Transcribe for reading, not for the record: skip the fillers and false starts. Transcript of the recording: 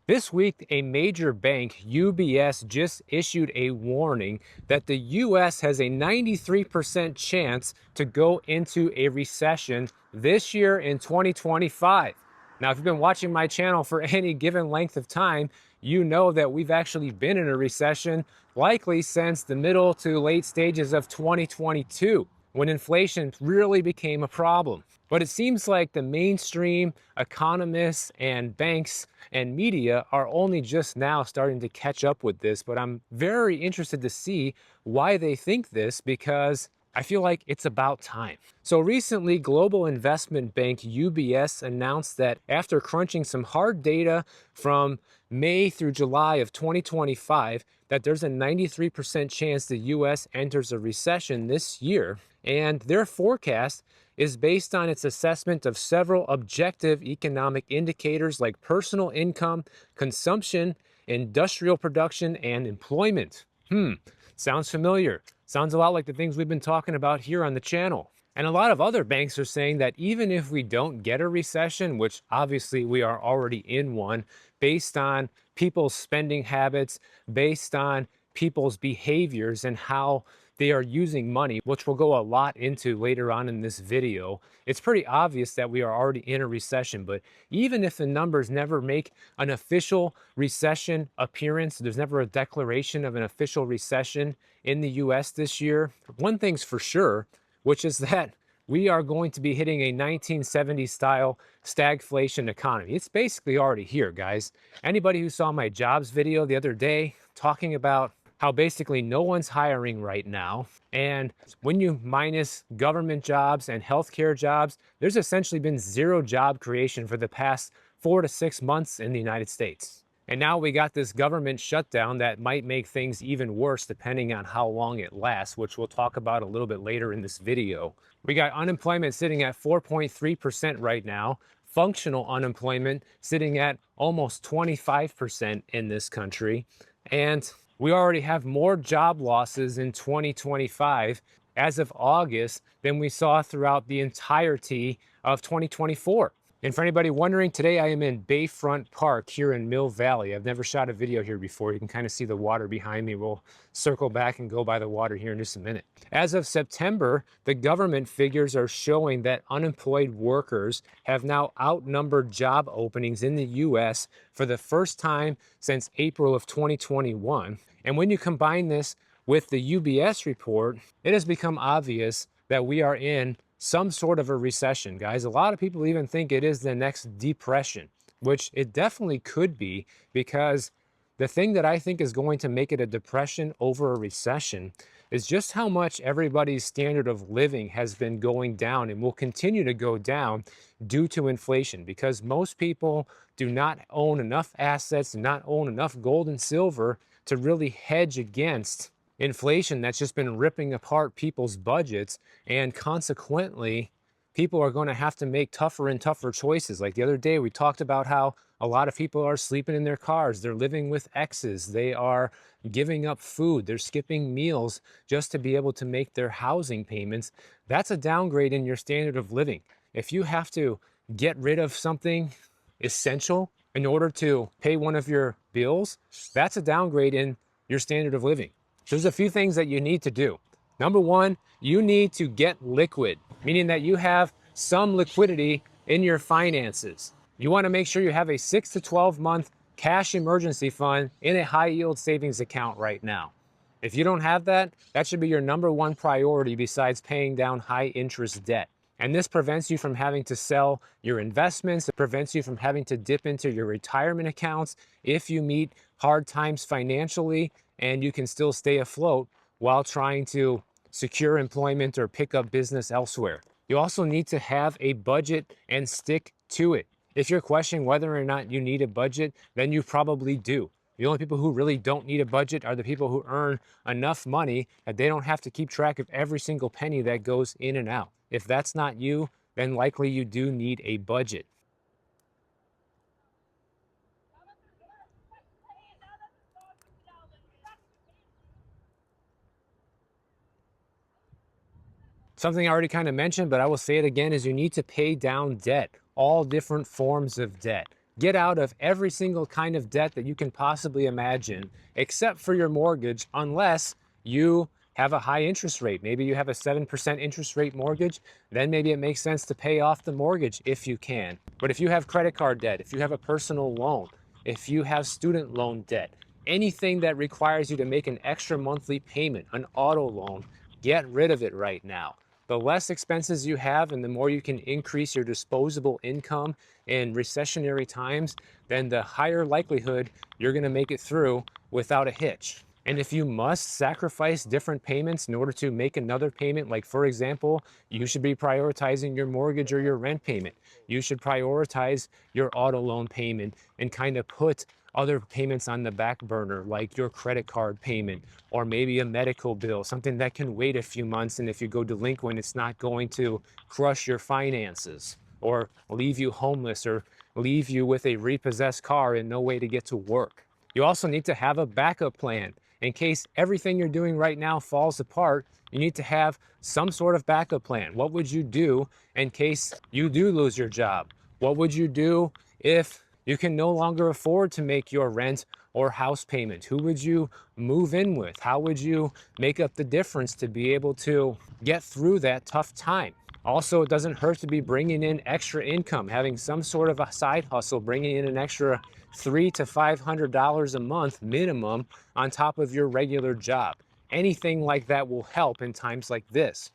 This week, a major bank, UBS, just issued a warning that the US has a 93% chance to go into a recession this year in 2025. Now, if you've been watching my channel for any given length of time, you know that we've actually been in a recession likely since the middle to late stages of 2022, when inflation really became a problem. But it seems like the mainstream economists and banks and media are only just now starting to catch up with this. But I'm very interested to see why they think this, because I feel like it's about time. So recently, global investment bank UBS announced that after crunching some hard data from May through July of 2025, that there's a 93% chance the US enters a recession this year. And their forecast is based on its assessment of several objective economic indicators like personal income, consumption, industrial production, and employment. Sounds familiar. Sounds a lot like the things we've been talking about here on the channel. And a lot of other banks are saying that even if we don't get a recession, which obviously we are already in one, based on people's spending habits, based on people's behaviors and how they are using money, which we'll go a lot into later on in this video, it's pretty obvious that we are already in a recession. But even if the numbers never make an official recession appearance, there's never a declaration of an official recession in the US this year, one thing's for sure, which is that we are going to be hitting a 1970s style stagflation economy. It's basically already here, guys. Anybody who saw my jobs video the other day talking about how basically no one's hiring right now, and when you minus government jobs and healthcare jobs, there's essentially been zero job creation for the past 4 to 6 months in the United States. And now we got this government shutdown that might make things even worse depending on how long it lasts, which we'll talk about a little bit later in this video. We got unemployment sitting at 4.3% right now, functional unemployment sitting at almost 25% in this country, and we already have more job losses in 2025 as of August than we saw throughout the entirety of 2024. And for anybody wondering, today I am in Bayfront Park here in Mill Valley. I've never shot a video here before. You can kind of see the water behind me. We'll circle back and go by the water here in just a minute. As of September, the government figures are showing that unemployed workers have now outnumbered job openings in the US for the first time since April of 2021. And when you combine this with the UBS report, it has become obvious that we are in some sort of a recession, guys. A lot of people even think it is the next depression, which it definitely could be, because the thing that I think is going to make it a depression over a recession is just how much everybody's standard of living has been going down and will continue to go down due to inflation, because most people do not own enough assets, do not own enough gold and silver to really hedge against inflation that's just been ripping apart people's budgets. And consequently, people are going to have to make tougher and tougher choices. Like the other day, we talked about how a lot of people are sleeping in their cars, they're living with exes, they are giving up food, they're skipping meals just to be able to make their housing payments. That's a downgrade in your standard of living. If you have to get rid of something essential in order to pay one of your bills, that's a downgrade in your standard of living. There's a few things that you need to do. Number one, you need to get liquid, meaning that you have some liquidity in your finances. You want to make sure you have a 6 to 12 month cash emergency fund in a high yield savings account right now. If you don't have that, that should be your number one priority besides paying down high interest debt. And this prevents you from having to sell your investments. It prevents you from having to dip into your retirement accounts if you meet hard times financially, and you can still stay afloat while trying to secure employment or pick up business elsewhere. You also need to have a budget and stick to it. If you're questioning whether or not you need a budget, then you probably do. The only people who really don't need a budget are the people who earn enough money that they don't have to keep track of every single penny that goes in and out. If that's not you, then likely you do need a budget. Something I already kind of mentioned, but I will say it again, is you need to pay down debt, all different forms of debt. get out of every single kind of debt that you can possibly imagine, except for your mortgage, unless you have a high interest rate. Maybe you have a 7% interest rate mortgage, then maybe it makes sense to pay off the mortgage if you can. But if you have credit card debt, if you have a personal loan, if you have student loan debt, anything that requires you to make an extra monthly payment, an auto loan, get rid of it right now. The less expenses you have and the more you can increase your disposable income in recessionary times, then the higher likelihood you're going to make it through without a hitch. And if you must sacrifice different payments in order to make another payment, like for example, you should be prioritizing your mortgage or your rent payment. You should prioritize your auto loan payment and kind of put other payments on the back burner, like your credit card payment or maybe a medical bill, something that can wait a few months. And if you go delinquent, it's not going to crush your finances or leave you homeless or leave you with a repossessed car and no way to get to work. You also need to have a backup plan. In case everything you're doing right now falls apart, you need to have some sort of backup plan. What would you do in case you do lose your job? What would you do if you can no longer afford to make your rent or house payment? Who would you move in with? How would you make up the difference to be able to get through that tough time? Also, it doesn't hurt to be bringing in extra income, having some sort of a side hustle, bringing in an extra $300 to $500 a month minimum on top of your regular job. Anything like that will help in times like this.